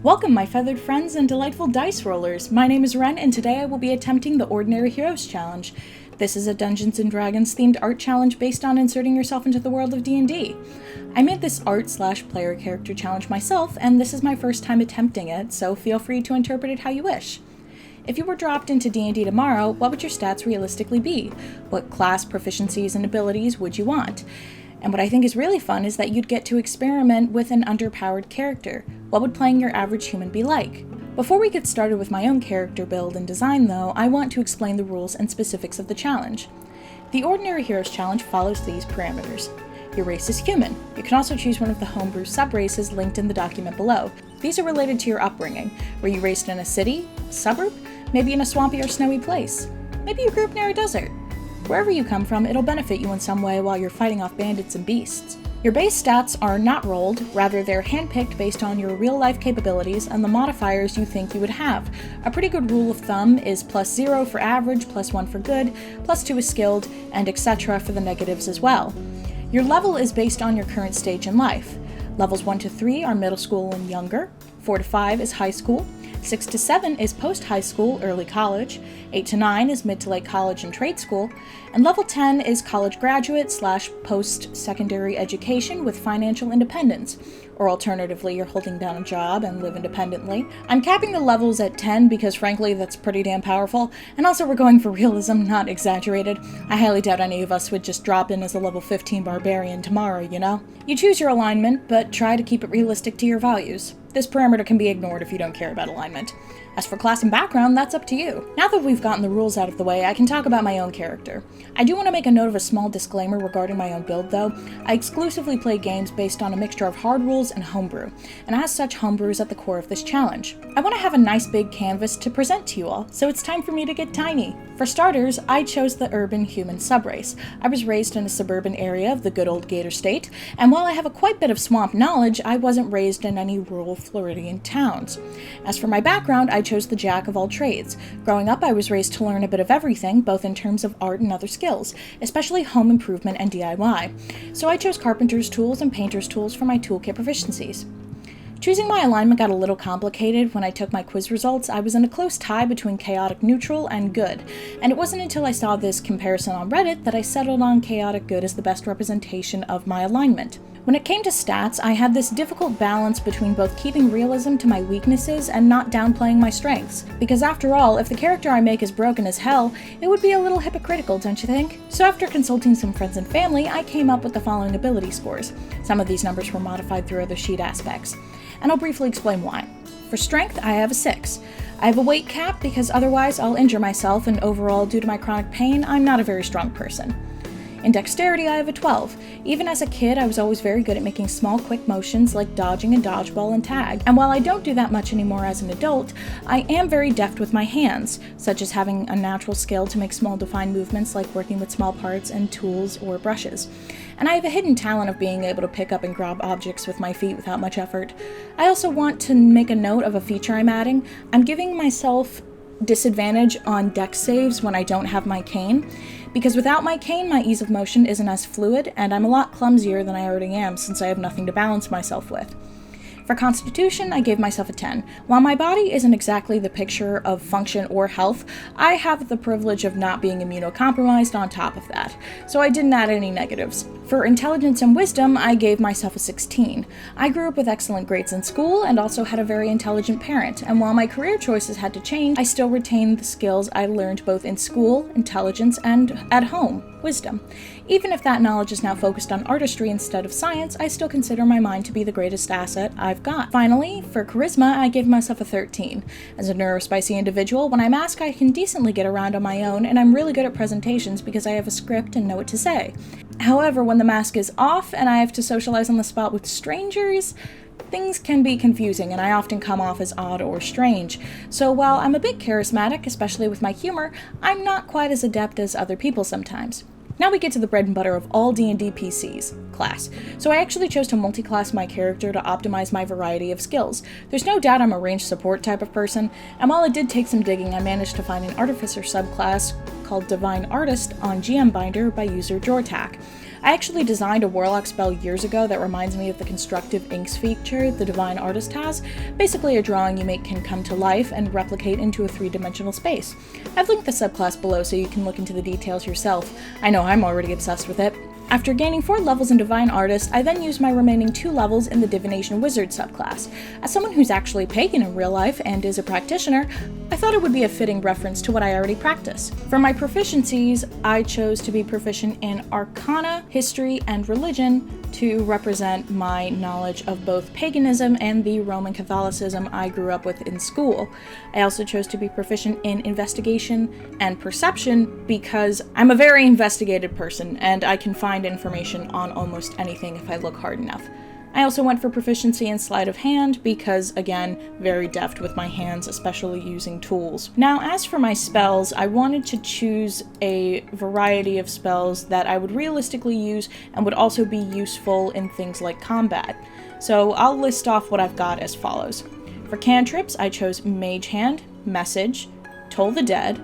Welcome, my feathered friends and delightful dice rollers. My name is Ren, and today I will be attempting the Ordinary Heroes Challenge. This is a Dungeons & Dragons themed art challenge based on inserting yourself into the world of D&D. I made this art/player character challenge myself, and this is my first time attempting it, so feel free to interpret it how you wish. If you were dropped into D&D tomorrow, what would your stats realistically be? What class, proficiencies, and abilities would you want? And what I think is really fun is that you'd get to experiment with an underpowered character. What would playing your average human be like? Before we get started with my own character build and design though, I want to explain the rules and specifics of the challenge. The Ordinary Heroes Challenge follows these parameters. Your race is human. You can also choose one of the homebrew sub-races linked in the document below. These are related to your upbringing. Were you raised in a city, a suburb, maybe in a swampy or snowy place? Maybe you grew up near a desert. Wherever you come from, it'll benefit you in some way while you're fighting off bandits and beasts. Your base stats are not rolled, rather they're handpicked based on your real-life capabilities and the modifiers you think you would have. A pretty good rule of thumb is +0 for average, +1 for good, +2 is skilled, and etc. for the negatives as well. Your level is based on your current stage in life. Levels 1 to 3 are middle school and younger, 4 to 5 is high school, 6 to 7 is post-high school, early college, 8 to 9 is mid to late college and trade school, and level 10 is college graduate/post-secondary education with financial independence, or alternatively, you're holding down a job and live independently. I'm capping the levels at 10 because frankly, that's pretty damn powerful, and also we're going for realism, not exaggerated. I highly doubt any of us would just drop in as a level 15 barbarian tomorrow, you know? You choose your alignment, but try to keep it realistic to your values. This parameter can be ignored if you don't care about alignment. As for class and background, that's up to you. Now that we've gotten the rules out of the way, I can talk about my own character. I do want to make a note of a small disclaimer regarding my own build though. I exclusively play games based on a mixture of hard rules and homebrew, and as such, homebrew is at the core of this challenge. I want to have a nice big canvas to present to you all, so it's time for me to get tiny. For starters, I chose the urban human subrace. I was raised in a suburban area of the good old Gator State, and while I have a quite bit of swamp knowledge, I wasn't raised in any rural Floridian towns. As for my background, I chose the jack of all trades. Growing up, I was raised to learn a bit of everything, both in terms of art and other skills, especially home improvement and DIY. So I chose carpenter's tools and painter's tools for my toolkit proficiencies. Choosing my alignment got a little complicated. When I took my quiz results, I was in a close tie between chaotic neutral and good, and it wasn't until I saw this comparison on Reddit that I settled on chaotic good as the best representation of my alignment. When it came to stats, I had this difficult balance between both keeping realism to my weaknesses and not downplaying my strengths. Because after all, if the character I make is broken as hell, it would be a little hypocritical, don't you think? So after consulting some friends and family, I came up with the following ability scores. Some of these numbers were modified through other sheet aspects, and I'll briefly explain why. For strength, I have a 6. I have a weight cap because otherwise I'll injure myself, and overall, due to my chronic pain, I'm not a very strong person. In dexterity, I have a 12. Even as a kid, I was always very good at making small, quick motions like dodging and dodgeball and tag. And while I don't do that much anymore as an adult, I am very deft with my hands, such as having a natural skill to make small defined movements like working with small parts and tools or brushes. And I have a hidden talent of being able to pick up and grab objects with my feet without much effort. I also want to make a note of a feature I'm adding. I'm giving myself disadvantage on dex saves when I don't have my cane, because without my cane, my ease of motion isn't as fluid, and I'm a lot clumsier than I already am since I have nothing to balance myself with. For Constitution, I gave myself a 10. While my body isn't exactly the picture of function or health, I have the privilege of not being immunocompromised on top of that, so I didn't add any negatives. For Intelligence and Wisdom, I gave myself a 16. I grew up with excellent grades in school and also had a very intelligent parent, and while my career choices had to change, I still retained the skills I learned both in school, intelligence, and at home, wisdom. Even if that knowledge is now focused on artistry instead of science, I still consider my mind to be the greatest asset I've got. Finally, for charisma, I gave myself a 13. As a neurospicy individual, when I'm asked, I can decently get around on my own, and I'm really good at presentations because I have a script and know what to say. However, when the mask is off and I have to socialize on the spot with strangers, things can be confusing, and I often come off as odd or strange. So while I'm a bit charismatic, especially with my humor, I'm not quite as adept as other people sometimes. Now we get to the bread and butter of all D&D PCs, class. So I actually chose to multi-class my character to optimize my variety of skills. There's no doubt I'm a ranged support type of person, and while it did take some digging, I managed to find an artificer subclass called Divine Artist on GM Binder by user Jortak. I actually designed a Warlock spell years ago that reminds me of the constructive inks feature the Divine Artist has. Basically, a drawing you make can come to life and replicate into a 3-dimensional space. I've linked the subclass below so you can look into the details yourself. I know I'm already obsessed with it. After gaining 4 levels in Divine Artist, I then used my remaining 2 levels in the Divination Wizard subclass. As someone who's actually pagan in real life and is a practitioner, I thought it would be a fitting reference to what I already practice. For my proficiencies, I chose to be proficient in Arcana, History, and Religion to represent my knowledge of both paganism and the Roman Catholicism I grew up with in school. I also chose to be proficient in Investigation and Perception because I'm a very investigated person and I can find information on almost anything if I look hard enough. I also went for proficiency in sleight of hand because, again, very deft with my hands, especially using tools. Now, as for my spells, I wanted to choose a variety of spells that I would realistically use and would also be useful in things like combat. So I'll list off what I've got as follows. For cantrips, I chose Mage Hand, Message, Toll the Dead,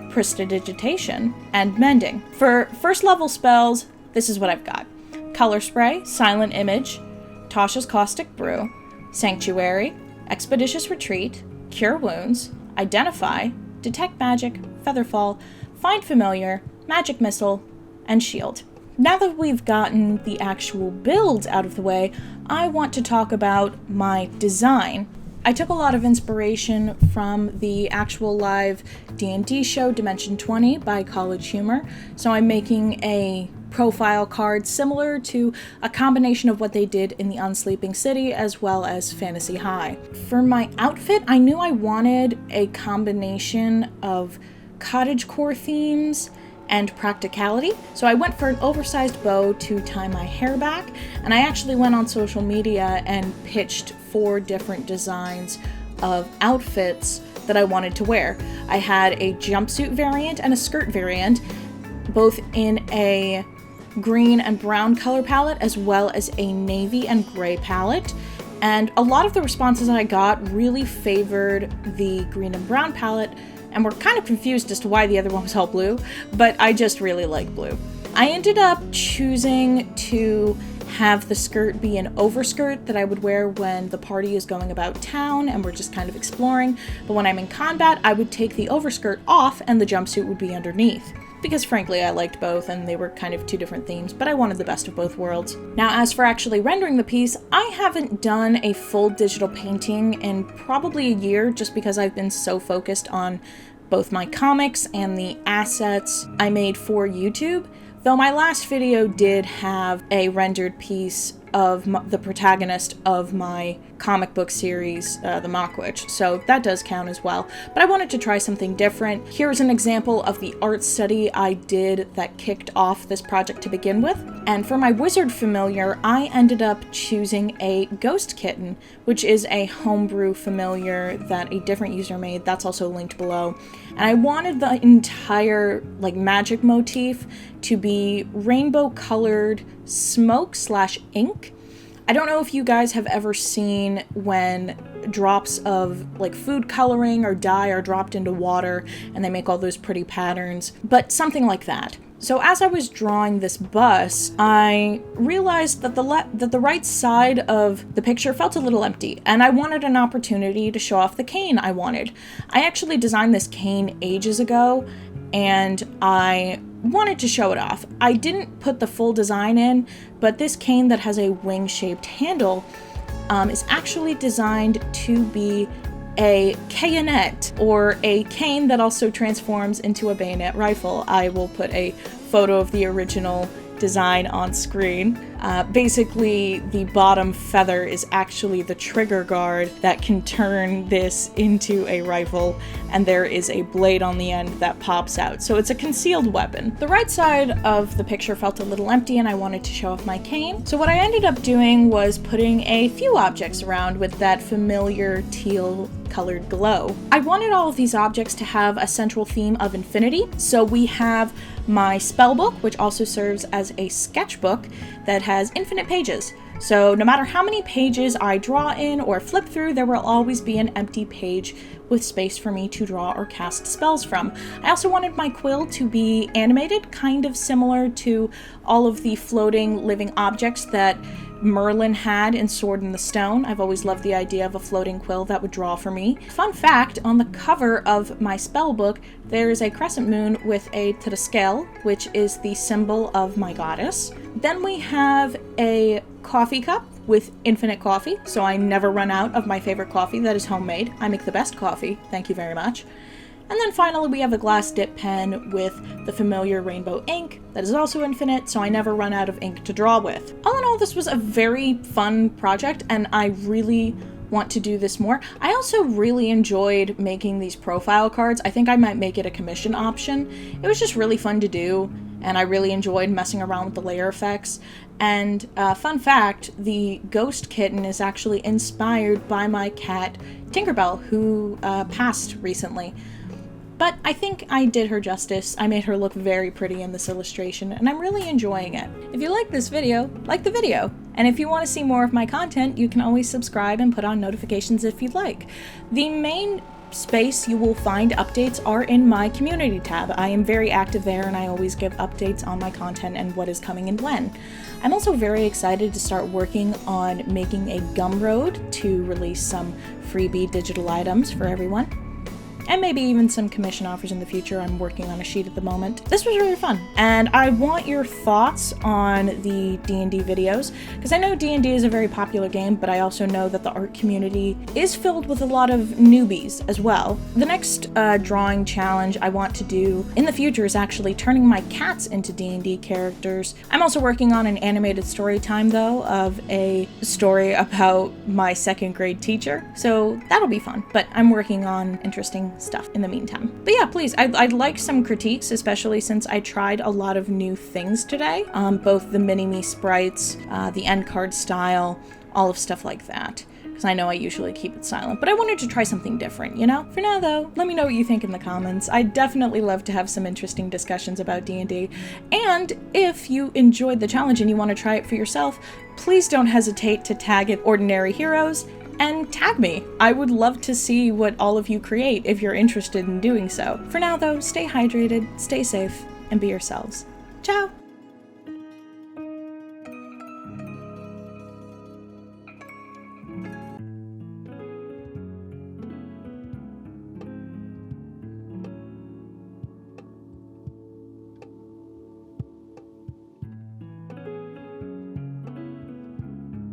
Prestidigitation, and Mending. For first level spells, this is what I've got. Color Spray, Silent Image, Tasha's Caustic Brew, Sanctuary, Expeditious Retreat, Cure Wounds, Identify, Detect Magic, Featherfall, Find Familiar, Magic Missile, and Shield. Now that we've gotten the actual build out of the way, I want to talk about my design. I took a lot of inspiration from the actual live D&D show Dimension 20 by College Humor, so I'm making a profile card similar to a combination of what they did in the Unsleeping City as well as Fantasy High. For my outfit, I knew I wanted a combination of cottagecore themes and practicality, so I went for an oversized bow to tie my hair back, and I actually went on social media and pitched 4 different designs of outfits that I wanted to wear. I had a jumpsuit variant and a skirt variant, both in a green and brown color palette as well as a navy and gray palette, and a lot of the responses I got really favored the green and brown palette and were kind of confused as to why the other one was all blue, but I just really like blue. I ended up choosing to have the skirt be an overskirt that I would wear when the party is going about town and we're just kind of exploring, but when I'm in combat I would take the overskirt off and the jumpsuit would be underneath. Because frankly I liked both and they were kind of 2 different themes, but I wanted the best of both worlds. Now as for actually rendering the piece, I haven't done a full digital painting in probably a year just because I've been so focused on both my comics and the assets I made for YouTube, though my last video did have a rendered piece of the protagonist of my comic book series, The Mock Witch, so that does count as well. But I wanted to try something different. Here's an example of the art study I did that kicked off this project to begin with. And for my wizard familiar, I ended up choosing a ghost kitten, which is a homebrew familiar that a different user made. That's also linked below. And I wanted the entire magic motif to be rainbow colored smoke/ink. I don't know if you guys have ever seen when drops of food coloring or dye are dropped into water and they make all those pretty patterns, but something like that. So as I was drawing this bust, I realized that the right side of the picture felt a little empty, and I wanted an opportunity to show off the cane I wanted. I actually designed this cane ages ago, and I wanted to show it off. I didn't put the full design in, but this cane that has a wing-shaped handle is actually designed to be a bayonet, or a cane that also transforms into a bayonet rifle. I will put a photo of the original design on screen. Basically, the bottom feather is actually the trigger guard that can turn this into a rifle, and there is a blade on the end that pops out. So it's a concealed weapon. The right side of the picture felt a little empty and I wanted to show off my cane. So what I ended up doing was putting a few objects around with that familiar teal colored glow. I wanted all of these objects to have a central theme of infinity. So we have my spell book, which also serves as a sketchbook that has infinite pages. So no matter how many pages I draw in or flip through, there will always be an empty page with space for me to draw or cast spells from. I also wanted my quill to be animated, kind of similar to all of the floating living objects that Merlin had in Sword in the Stone. I've always loved the idea of a floating quill that would draw for me. Fun fact, on the cover of my spell book, there is a crescent moon with a Tedescal, which is the symbol of my goddess. Then we have a coffee cup with infinite coffee, so I never run out of my favorite coffee that is homemade. I make the best coffee, thank you very much. And then finally we have a glass dip pen with the familiar rainbow ink that is also infinite, so I never run out of ink to draw with. All in all, this was a very fun project, and I really want to do this more. I also really enjoyed making these profile cards. I think I might make it a commission option. It was just really fun to do, and I really enjoyed messing around with the layer effects. And fun fact, the ghost kitten is actually inspired by my cat Tinkerbell, who passed recently. But I think I did her justice. I made her look very pretty in this illustration, and I'm really enjoying it. If you like this video, like the video. And if you want to see more of my content, you can always subscribe and put on notifications if you'd like. The main space you will find updates are in my community tab. I am very active there, and I always give updates on my content and what is coming and when. I'm also very excited to start working on making a Gumroad to release some freebie digital items for everyone. And maybe even some commission offers in the future. I'm working on a sheet at the moment. This was really fun. And I want your thoughts on the D&D videos, because I know D&D is a very popular game, but I also know that the art community is filled with a lot of newbies as well. The next drawing challenge I want to do in the future is actually turning my cats into D&D characters. I'm also working on an animated story time, though, of a story about my second grade teacher. So that'll be fun, but I'm working on interesting stuff in the meantime. But yeah, please, I'd like some critiques, especially since I tried a lot of new things today. Both the mini-me sprites, the end card style, all of stuff like that. Because I know I usually keep it silent, but I wanted to try something different, you know? For now though, let me know what you think in the comments. I'd definitely love to have some interesting discussions about D&D. And if you enjoyed the challenge and you want to try it for yourself, please don't hesitate to tag it Ordinary Heroes and tag me. I would love to see what all of you create if you're interested in doing so. For now though, stay hydrated, stay safe, and be yourselves. Ciao!